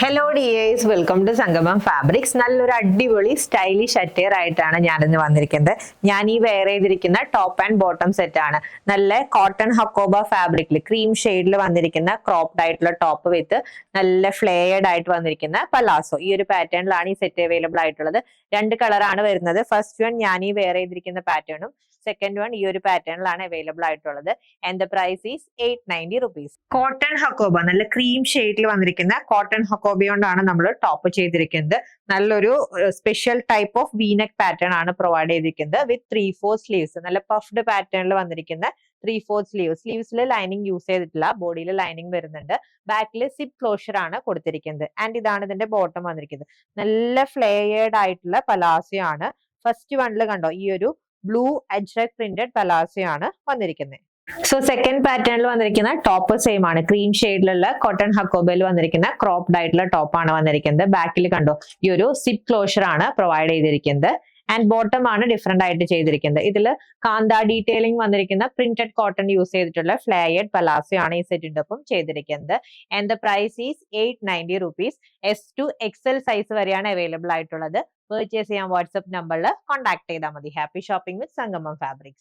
Hello dears, welcome to സംഗമം fabrics. നല്ലൊരു അടിപൊളി സ്റ്റൈലിഷ് അറ്റയർ ആയിട്ടാണ് ഞാനിന്ന് വന്നിരിക്കുന്നത്. ഞാൻ ഈ വെയർ ചെയ്തിരിക്കുന്ന ടോപ്പ് ആൻഡ് ബോട്ടം സെറ്റ് ആണ്. നല്ല കോട്ടൺ ഹക്കോബ ഫാബ്രിക്കിൽ ക്രീം ഷെയ്ഡിൽ വന്നിരിക്കുന്ന ക്രോപ്ഡ് ആയിട്ടുള്ള ടോപ്പ് വിത്ത് നല്ല ഫ്ലെയർഡ് ആയിട്ട് വന്നിരിക്കുന്ന പലാസോ. ഈ ഒരു പാറ്റേണിലാണ് ഈ സെറ്റ് അവൈലബിൾ ആയിട്ടുള്ളത്. രണ്ട് കളറാണ് വരുന്നത്. ഫസ്റ്റ് വൺ ഞാൻ ഈ വെയർ ചെയ്തിരിക്കുന്ന പാറ്റേണും സെക്കൻഡ് വൺ ഈ ഒരു പാറ്റേണിലാണ് അവൈലബിൾ ആയിട്ടുള്ളത്. And the price is 890 rupees. Cotton Hakoba, നല്ല ക്രീം ഷെയ്ഡിൽ വന്നിരിക്കുന്ന കോട്ടൺ ഹക്കോബ കൊണ്ടാണ് നമ്മൾ ടോപ്പ് ചെയ്തിരിക്കുന്നത്. നല്ലൊരു special type of V-neck pattern ആണ് പ്രൊവൈഡ് ചെയ്തിരിക്കുന്നത് വിത്ത് 3/4 സ്ലീവ്സ്. നല്ല പഫ്ഡ് പാറ്റേണിൽ വന്നിരിക്കുന്ന 3/4 സ്ലീവ്സ്. സ്ലീവ്സിൽ ലൈനിങ് യൂസ് ചെയ്തിട്ടില്ല, ബോഡിയിൽ ലൈനിങ് വരുന്നുണ്ട്. ബാക്കിൽ സിപ്പ് ക്ലോഷർ ആണ് കൊടുത്തിരിക്കുന്നത്. ആൻഡ് ഇതാണ് ഇതിന്റെ ബോട്ടം വന്നിരിക്കുന്നത്. നല്ല ഫ്ലെയർഡ് ആയിട്ടുള്ള പലാസോ ആണ്. ഫസ്റ്റ് വണ്ണിൽ കണ്ടോ, ഈ ഒരു ബ്ലൂ അജ്രക് പ്രിന്റഡ് പലാസോ ആണ് വന്നിരിക്കുന്നത്. സോ സെക്കൻഡ് പാറ്റേണിൽ വന്നിരിക്കുന്ന ടോപ്പ് സെയിം ആണ്. ക്രീം ഷെയ്ഡിലുള്ള കോട്ടൺ ഹക്കോബയിൽ വന്നിരിക്കുന്ന ക്രോപ്ഡ് ആയിട്ടുള്ള ടോപ്പ് ആണ് വന്നിരിക്കുന്നത്. ബാക്കിൽ കണ്ടോ, ഈ ഒരു സിപ്പ് ക്ലോഷർ ആണ് പ്രൊവൈഡ് ചെയ്തിരിക്കുന്നത്. ആൻഡ് ബോട്ടം ആണ് ഡിഫറെന്റ് ആയിട്ട് ചെയ്തിരിക്കുന്നത്. ഇതിൽ കാന്ത ഡീറ്റെയിലിംഗ് വന്നിരിക്കുന്ന പ്രിന്റഡ് കോട്ടൺ യൂസ് ചെയ്തിട്ടുള്ള ഫ്ലെയർഡ് പലാസോ ആണ് ഈ സെറ്റിന്റെ ഒപ്പം ചെയ്തിരിക്കുന്നത്. And the price is 890 rupees. S to XL size വരെയാണ് അവൈലബിൾ ആയിട്ടുള്ളത്. പർച്ചേസ് ചെയ്യാൻ വാട്സ്ആപ്പ് നമ്പറിൽ കോൺടാക്ട് ചെയ്താൽ മതി. ഹാപ്പി ഷോപ്പിംഗ് വിത്ത് സംഗമം ഫാബ്രിക്സ്.